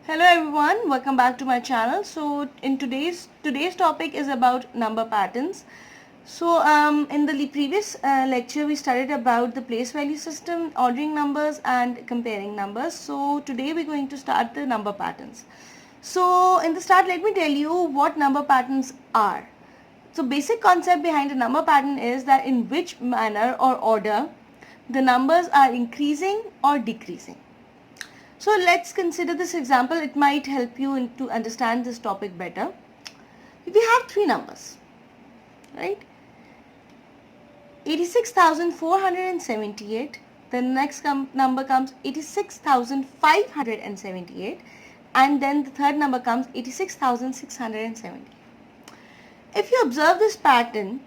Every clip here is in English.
Hello everyone, welcome back to my channel. So in today's topic is about number patterns. So in the previous lecture we studied about the place value system, ordering numbers and comparing numbers. So today we're going to start the number patterns. So in the start, let me tell you what number patterns are. So basic concept behind a number pattern is that in which manner or order the numbers are increasing or decreasing. So let's consider this example. It might help you to understand this topic better. We have three numbers, right? 86,478. The next number comes 86,578, and then the third number comes 86,670. If you observe this pattern,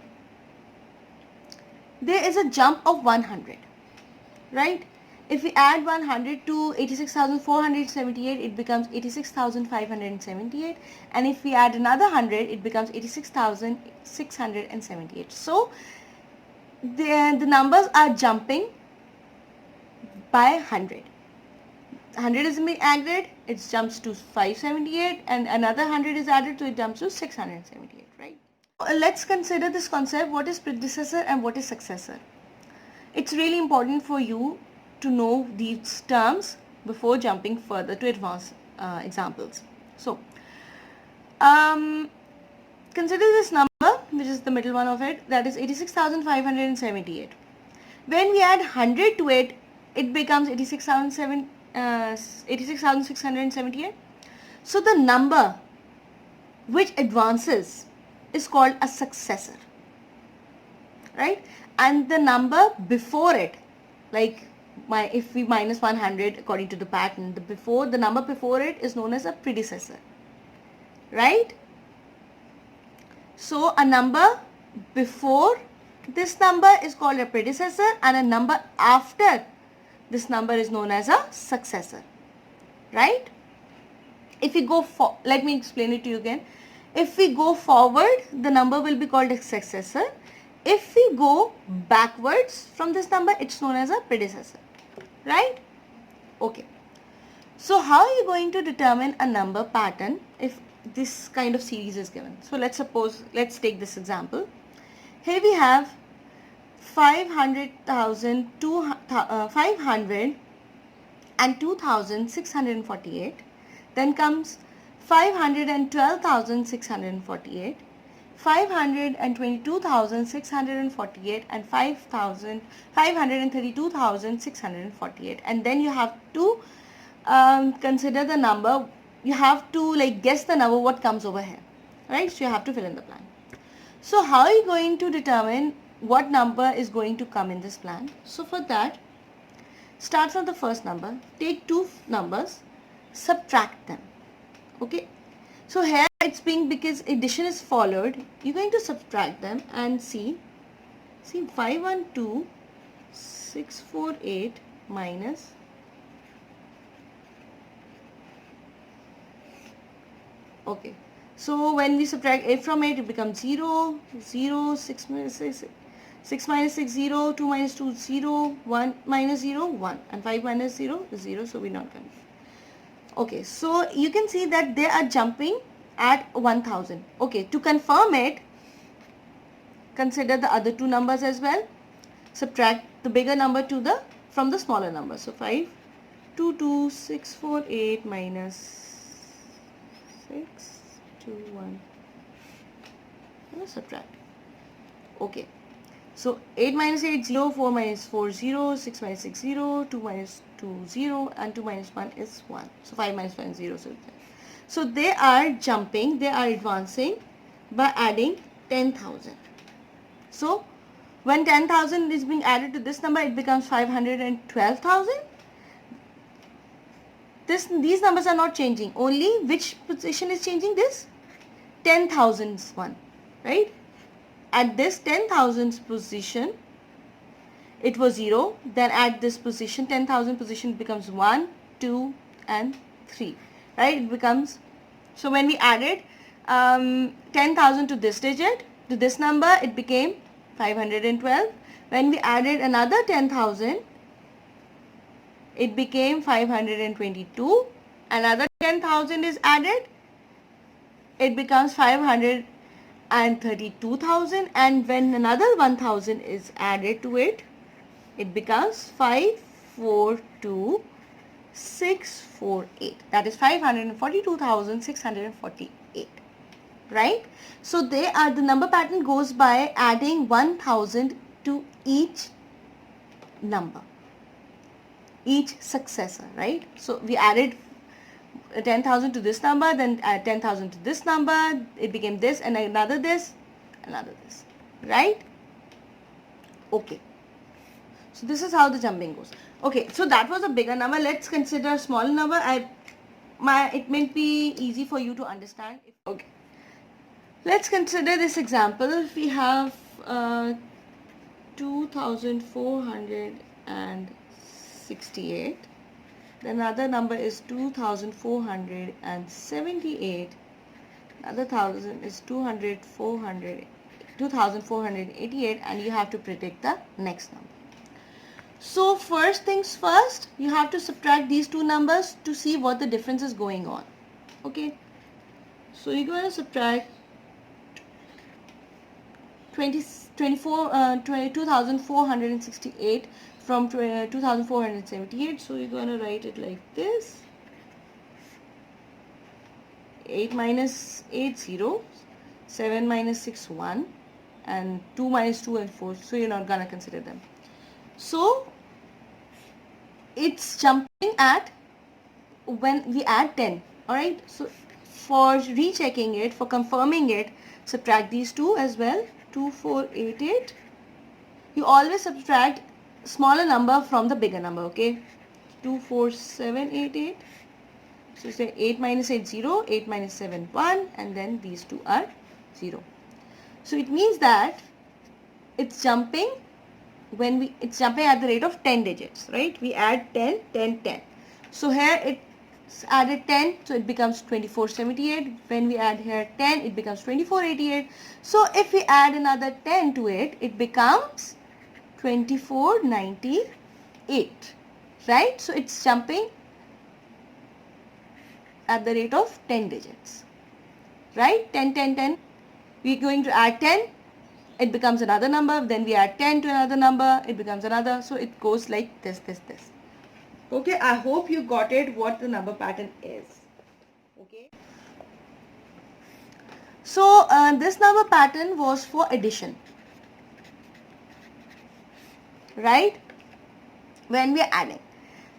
there is a jump of 100, right? If we add 100 to 86,478, it becomes 86,578, and if we add another 100, it becomes 86,678. So the numbers are jumping by 100. 100 is being added, it jumps to 578, and another 100 is added, so it jumps to 678, right? Let's consider this concept. What is predecessor and what is successor? It's really important for you to know these terms before jumping further to advanced examples. So, consider this number, which is the middle one of it, that is 86,578. When we add 100 to it, it becomes 86,678. So, the number which advances is called a successor, right? And the number before it, like if we minus 100 according to the pattern, the number before it is known as a predecessor, right? So a number before this number is called a predecessor, and a number after this number is known as a successor, right? If we go let me explain it to you again. If we go forward, the number will be called a successor. If we go backwards from this number, it's known as a predecessor, right? Okay. So how are you going to determine a number pattern if this kind of series is given? So let's take this example. Here we have 500 and 2,648. Then comes 512,648. 522,648 and 532,648, and then you have to consider the number. You have to guess the number what comes over here, right? So you have to fill in the plan. So how are you going to determine what number is going to come in this plan? So for that, start from the first number, take two numbers, subtract them. Okay, so here it's being, because addition is followed, you're going to subtract them and see 512,648 minus okay. So when we subtract 8 from 8, it becomes 0, 0, 6 minus 6, 6 minus 6, 0, 2 minus 2, 0, 1 minus 0, 1, and 5 minus 0 is 0, so we're not going to. Okay, so you can see that they are jumping at 1000. Okay, to confirm it, consider the other two numbers as well. Subtract the bigger number from the smaller number. So 522,648 minus 621. Subtract. Okay. So 8 minus 8, 0, 4 minus 4, 0, 6 minus 6, 0, 2 minus 2, 0, and 2 minus 1 is 1. So 5 minus 1 is 0. So they are jumping, they are advancing by adding 10,000. So when 10,000 is being added to this number, it becomes 512,000. These numbers are not changing. Only which position is changing? This 10,000's one, right? At this 10,000 position, it was 0. Then at this position, 10,000 position, becomes 1, 2, and 3. Right? It becomes, so when we added 10,000 to this digit, to this number, it became 512. When we added another 10,000, it became 522, another 10,000 is added, it becomes 532,000, and when another 1,000 is added to it, it becomes 542,648. That is 542,648. Right? So the number pattern goes by adding 1,000 to each number, each successor, right? So we added 10,000 to this number, then add 10,000 to this number, it became this, and another this, right? Okay. So this is how the jumping goes. Okay, so that was a bigger number. Let's consider a smaller number. It may be easy for you to understand. Okay. Let's consider this example. We have 2,468. Another number is 2,478. Another 1,000 is 2,488, and you have to predict the next number. So first things first, you have to subtract these two numbers to see what the difference is going on. Okay. So you're going to subtract 2,468 from 2,478. So you're going to write it like this. 8 minus 8, 0. 7 minus 6, 1. And 2 minus 2 and 4. So you're not going to consider them. So it's jumping at when we add 10. Alright. So for rechecking it, for confirming it, subtract these two as well. 2,488. You always subtract smaller number from the bigger number, okay? 2,4,788. So say 8 minus 8, 0, 8 minus 7, 1, and then these two are 0. So it means that it's jumping it's jumping at the rate of 10 digits, right? We add 10, 10, 10. So here it's added 10, so it becomes 2,478. When we add here 10, it becomes 2,488. So if we add another 10 to it, it becomes 2,498, right? So it's jumping at the rate of 10 digits, right? 10, 10, 10. We're going to add 10. It becomes another number, then we add 10 to another number, it becomes another. So it goes like this. Okay, I hope you got it what the number pattern is. Okay. So this number pattern was for addition, right? When we are adding.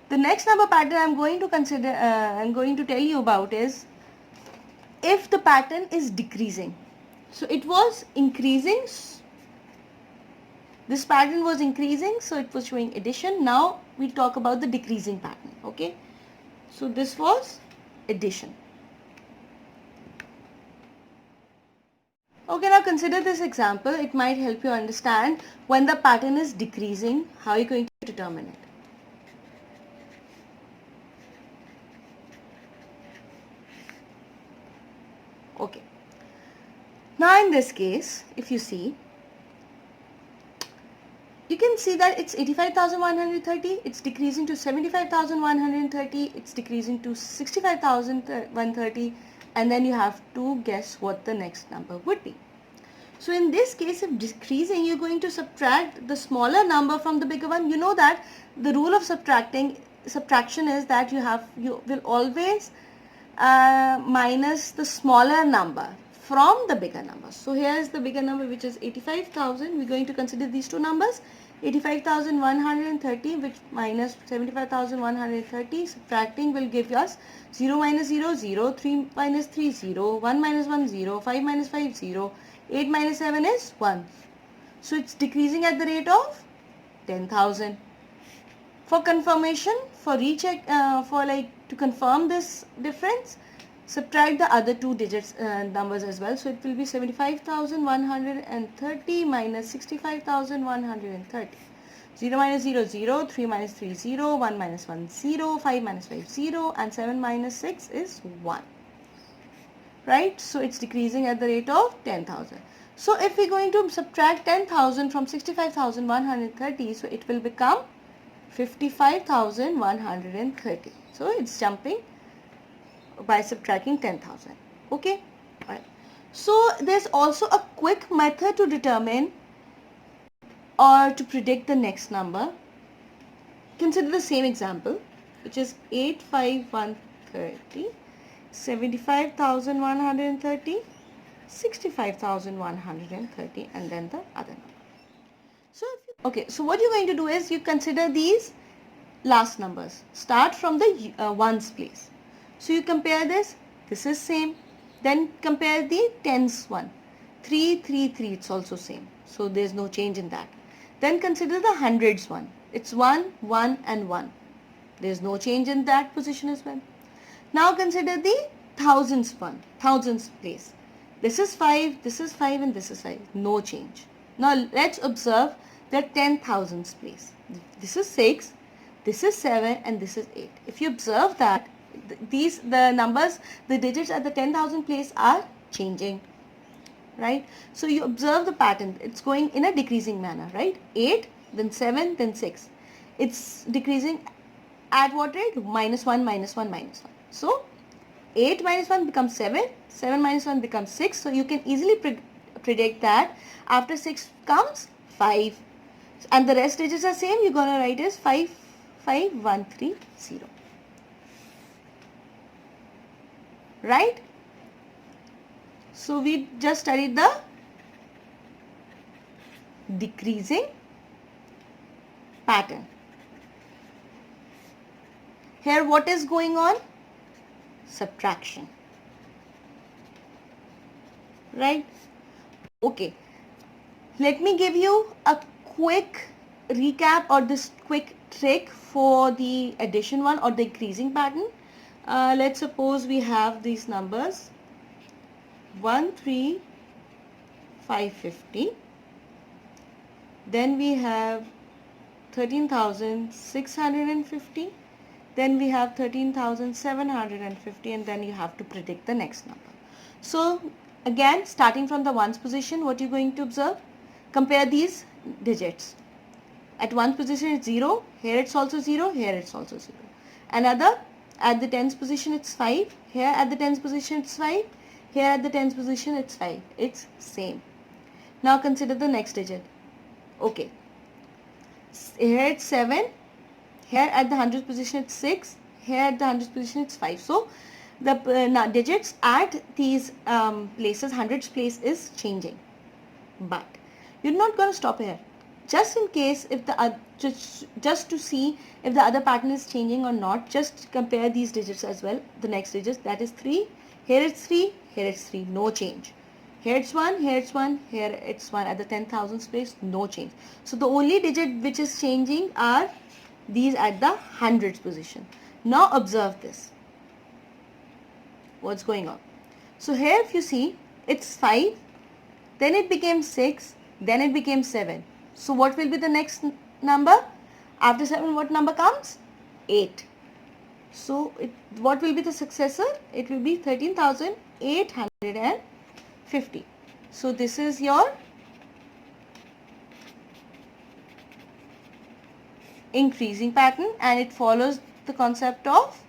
The next number pattern I'm going to tell you about is if the pattern is decreasing. So it was increasing. This pattern was increasing, so it was showing addition. Now we talk about the decreasing pattern. Okay. So this was addition. Okay, now consider this example. It might help you understand when the pattern is decreasing, how are you going to determine it? Okay. Now in this case, if you see, you can see that it's 85,130, it's decreasing to 75,130, it's decreasing to 65,130, and then you have to guess what the next number would be. So in this case, if decreasing, you're going to subtract the smaller number from the bigger one. You know that the rule of subtraction is that you will always minus the smaller number from the bigger number. So here is the bigger number, which is 85,000. We're going to consider these two numbers, 85,130, which minus 75,130. Subtracting will give us 0 minus 0, 0, 3 minus 3, 0, 1 minus 1, 0, 5 minus 5, 0, 8 minus 7 is 1. So it's decreasing at the rate of 10,000. For confirmation, for recheck, to confirm this difference, subtract the other two digits numbers as well. So it will be 75,130 minus 65,130. 0 minus 0, 0, 3 minus 3, 0, 1 minus 1, 0, 5 minus 5, 0, and 7 minus 6 is 1. Right? So it's decreasing at the rate of 10,000. So if we're going to subtract 10,000 from 65,130, so it will become 55,130. So it's jumping by subtracting 10,000. Okay. Alright. So there's also a quick method to determine or to predict the next number. Consider the same example, which is 85130, 75,130, 65,130, and then the other number. So so what you're going to do is you consider these last numbers. Start from the ones place. So you compare this is same. Then compare the tens one. 3, 3, 3, it's also same. So there's no change in that. Then consider the hundreds one. It's 1, 1 and 1. There's no change in that position as well. Now consider the thousands one, thousands place. This is 5 and this is 5. No change. Now let's observe the 10,000s place. This is 6, this is 7 and this is 8. If you observe that the numbers, the digits at the 10,000 place are changing, right? So you observe the pattern. It's going in a decreasing manner, right? 8, then 7, then 6. It's decreasing at what rate? -1, -1, -1. So 8 minus 1 becomes 7, 7 minus 1 becomes 6. So you can easily predict that after 6 comes 5. And the rest digits are same. You're going to write as 55130. Right? So we just studied the decreasing pattern. Here what is going on? Subtraction. Right? Okay. Let me give you a quick recap or this quick trick for the addition one or the increasing pattern. Let's suppose we have these numbers 13,550. Then we have 13,650. Then we have 13,750, and then you have to predict the next number. So again, starting from the ones position, what you're going to observe? Compare these digits. At ones position it's 0, here it's also 0, here it's also 0. Another, at the tens position it's 5, here at the tens position it's 5, here at the tens position it's 5. It's same. Now consider the next digit. Okay. Here it's 7. Here at the hundredth position it's 6. Here at the hundredth position it's 5. So the digits at these places, hundreds place is changing. But you're not going to stop here. Just in case if the just to see if the other pattern is changing or not, just compare these digits as well. The next digits, that is 3. Here it's 3. Here it's 3. No change. Here it's 1. Here it's 1. Here it's 1. At the 10,000th place, no change. So the only digit which is changing are these at the hundreds position. Now observe this. What's going on? So here if you see, it's 5, then it became 6, then it became 7. So what will be the next number? After 7, what number comes? 8. So what will be the successor? It will be 13,850. So this is your increasing pattern, and it follows the concept of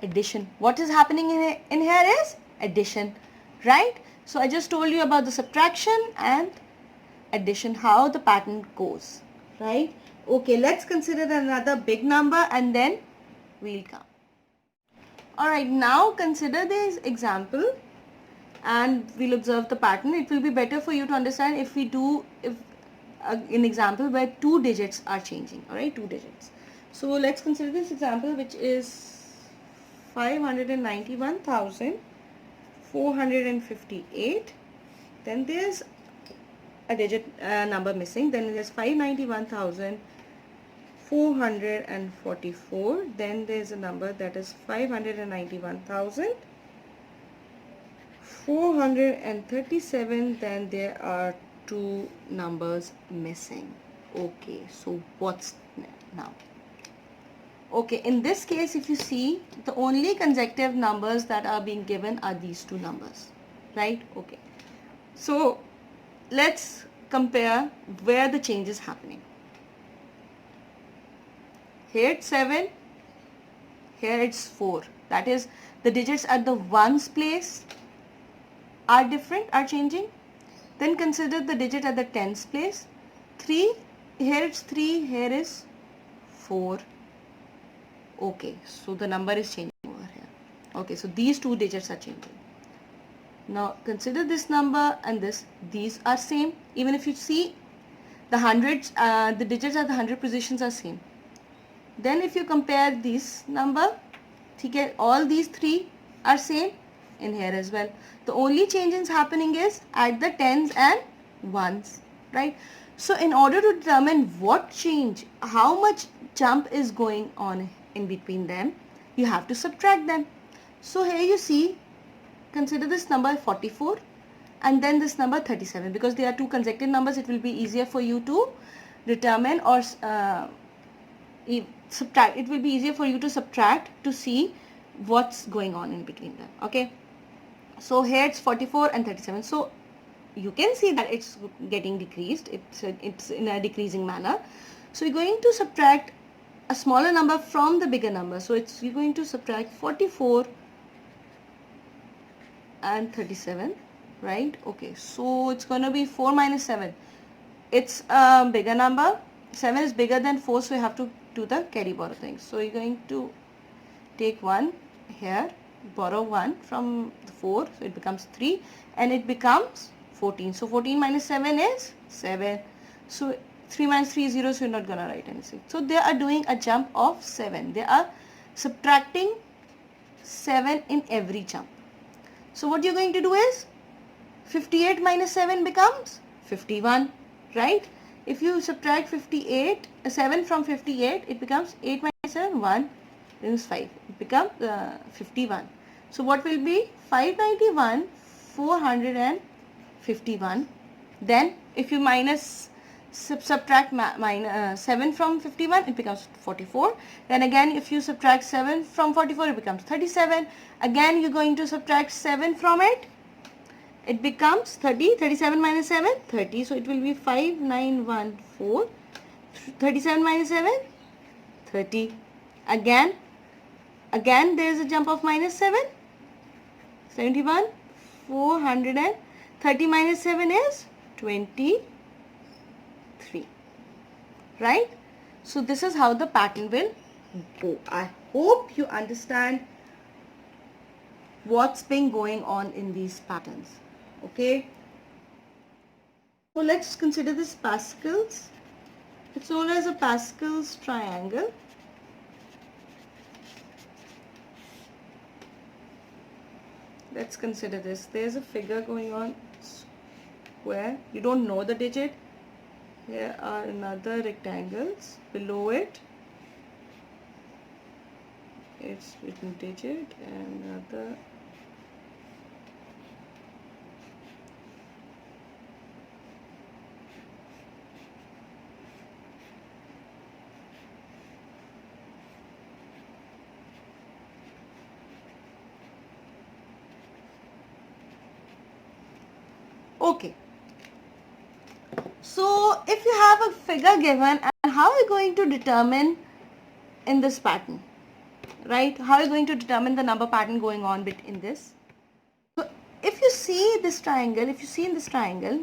addition. What is happening in here is addition, right? So I just told you about the subtraction and addition, how the pattern goes, right? Okay, let's consider another big number and then we'll come. Alright, now consider this example and we'll observe the pattern. It will be better for you to understand if we do an example where 2 digits are changing. Alright, 2 digits. So let's consider this example, which is 591,458. Then there's a digit number missing. Then there's 591,444. Then there's a number that is 591,437. Then there are 2 numbers missing. Okay, so what's now? Okay, in this case, if you see, the only consecutive numbers that are being given are these 2 numbers, right? Okay, so let's compare where the change is happening. Here it's 7, here it's 4. That is, the digits at the ones place are different, are changing. Then consider the digit at the tens place. 3, here it's 3, here is 4. Okay, so the number is changing over here. Okay, so these two digits are changing. Now consider this number and this, these are same. Even if you see the hundreds, the digits at the 100 positions are same. Then if you compare this number, okay, all these three are same in here as well. The only change is happening is at the tens and ones, right? So in order to determine what change, how much jump is going on in between them, you have to subtract them. So here you see, consider this number 44 and then this number 37. Because they are two consecutive numbers, it will be easier for you to determine or subtract. It will be easier for you to subtract to see what's going on in between them. Okay, so here it's 44 and 37. So you can see that it's getting decreased. It's in a decreasing manner. So you're going to subtract a smaller number from the bigger number. So you're going to subtract 44 and 37, right? Okay, so it's going to be 4 minus 7. It's a bigger number. 7 is bigger than 4, so you have to do the carry borrow thing. So you're going to take 1 here, borrow 1 from 4, so it becomes 3 and it becomes 14. So 14 minus 7 is 7. So 3 minus 3 is 0, so you're not going to write anything. So they are doing a jump of 7. They are subtracting 7 in every jump. So what you're going to do is 58 minus 7 becomes 51, right? If you subtract 7 from 58, it becomes 8 minus 7, 1, then is 5. It becomes 51. So what will be 591, 451. Then if you subtract 7 from 51, it becomes 44. Then again, if you subtract 7 from 44, it becomes 37. Again, you're going to subtract 7 from it. It becomes 30. 37 minus 7, 30. So it will be 5914. 37 minus 7, 30. Again there is a jump of minus 7. 71. 430 minus 7 is 23. Right? So this is how the pattern will go. I hope you understand what's been going on in these patterns. Okay. So let's consider this Pascal's. It's known as a Pascal's triangle. Let's consider this. There's a figure going on, square. You don't know the digit. Here are another rectangles. Below it, it's written digit and another. Okay. So if you have a figure given, and how are you going to determine in this pattern, right? How are you going to determine the number pattern going on in this? So if you see this triangle,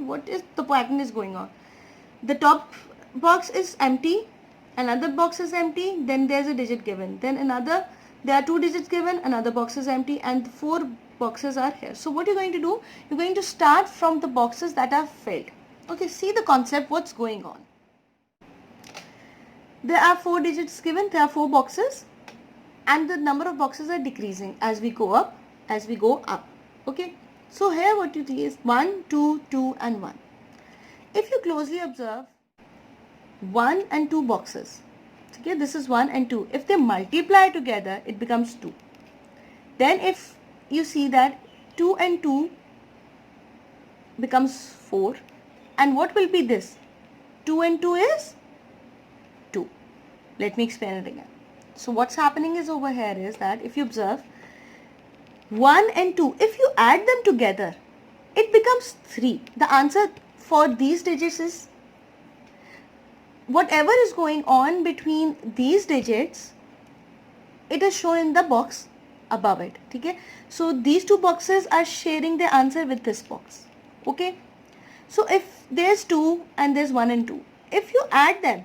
what is the pattern is going on? The top box is empty, another box is empty, then there's a digit given, then there are two digits given, another box is empty, and 4 boxes are here. So what you're going to do, you're going to start from the boxes that are filled. Okay, see the concept, what's going on. There are 4 digits given, there are 4 boxes, and the number of boxes are decreasing as we go up, Okay, so here what you see is 1, 2, 2 and 1. If you closely observe 1 and 2 boxes, okay, this is 1 and 2. If they multiply together, it becomes 2. Then if you see that 2 and 2 becomes 4, and what will be this? 2 and 2 is 2. Let me explain it again. So what's happening is over here is that if you observe 1 and 2, if you add them together, it becomes 3. The answer for these digits is whatever is going on between these digits, it is shown in the box above it. Okay, so these two boxes are sharing the answer with this box. Okay, so if there's 2 and there's 1 and 2, if you add them,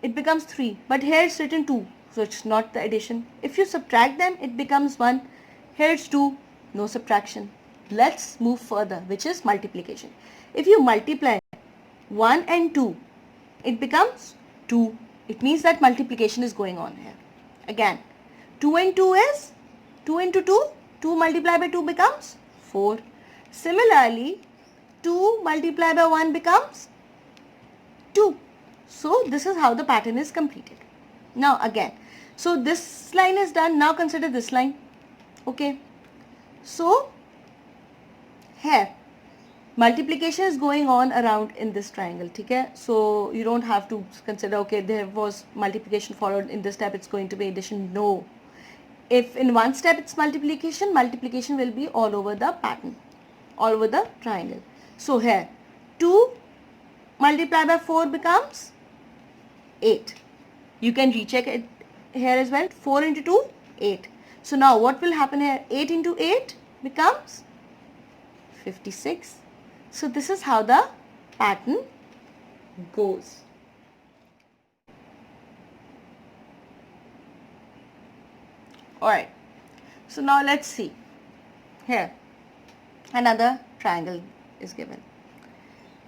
it becomes 3, but here it's written 2, so it's not the addition. If you subtract them, it becomes 1. Here it's 2, no subtraction. Let's move further, which is multiplication. If you multiply 1 and 2, it becomes 2. It means that multiplication is going on here. Again, 2 and 2 is 2 into 2. 2 multiplied by 2 becomes 4. Similarly, 2 multiplied by 1 becomes 2. So this is how the pattern is completed. Now again, so this line is done. Now consider this line. Okay. So here multiplication is going on around in this triangle. Okay. So you don't have to consider, okay, there was multiplication followed in this step, it's going to be addition. No. If in one step it's multiplication, multiplication will be all over the pattern, all over the triangle. So here 2 multiplied by 4 becomes 8. You can recheck it here as well. 4 into 2, 8. So now what will happen here? 8 into 8 becomes 56. So this is how the pattern goes. Alright. So now let's see. Here another triangle is given.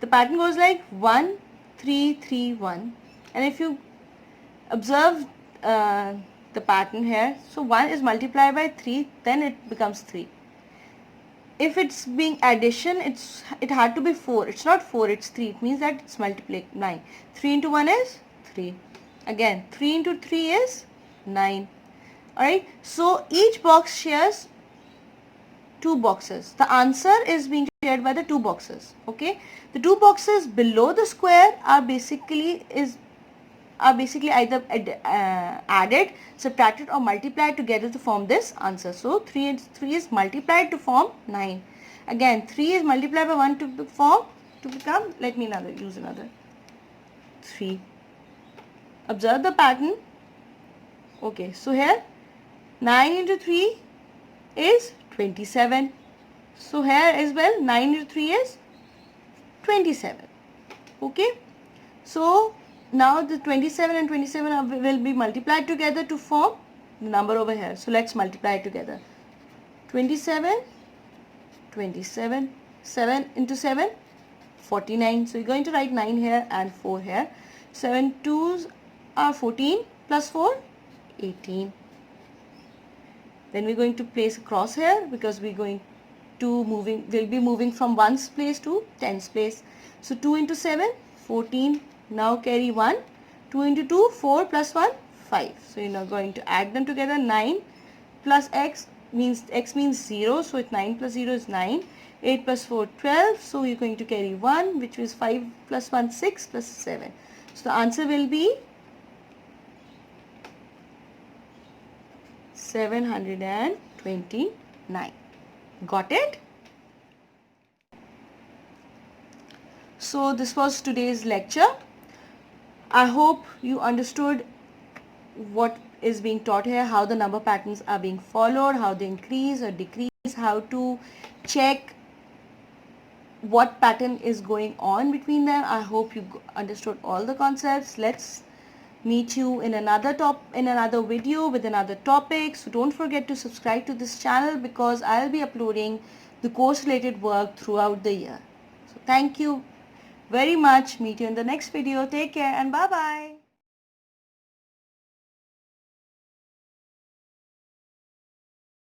The pattern goes like 1, 3, 3, 1. And if you observe the pattern here, so 1 is multiplied by 3, then it becomes 3. If it's being addition, it had to be 4. It's not 4, it's 3. It means that it's multiplied 9. 3 into 1 is 3. Again, 3 into 3 is 9. Alright, so each box shares 2 boxes. The answer is being shared by the 2 boxes. Okay, the 2 boxes below the square are basically either added, subtracted or multiplied together to form this answer. So 3 is multiplied to form 9. Again, 3 is multiplied by 1 to become, let me use another 3. Observe the pattern. Okay, so here 9 into 3 is 27. So here as well 9 into 3 is 27. Okay, so now the 27 and 27 will be multiplied together to form the number over here. So let's multiply it together. 27, 27, 7 into 7, 49. So you're going to write 9 here and 4 here. 7 2s are 14 plus 4, 18. Then we're going to place a cross here because we'll be moving from 1's place to 10's place. So 2 into 7, 14. Now carry 1. 2 into 2, 4 plus 1, 5. So you're now going to add them together. 9 plus x means 0. So it's 9 plus 0 is 9. 8 plus 4, 12. So you're going to carry 1, which is 5 plus 1, 6 plus 7. So the answer will be 729. Got it? So this was today's lecture. I hope you understood what is being taught here, how the number patterns are being followed, how they increase or decrease, how to check what pattern is going on between them. I hope you understood all the concepts. Let's meet you in another video with another topic. So don't forget to subscribe to this channel because I'll be uploading the course related work throughout the year. So thank you very much. Meet you in the next video. Take care and bye bye.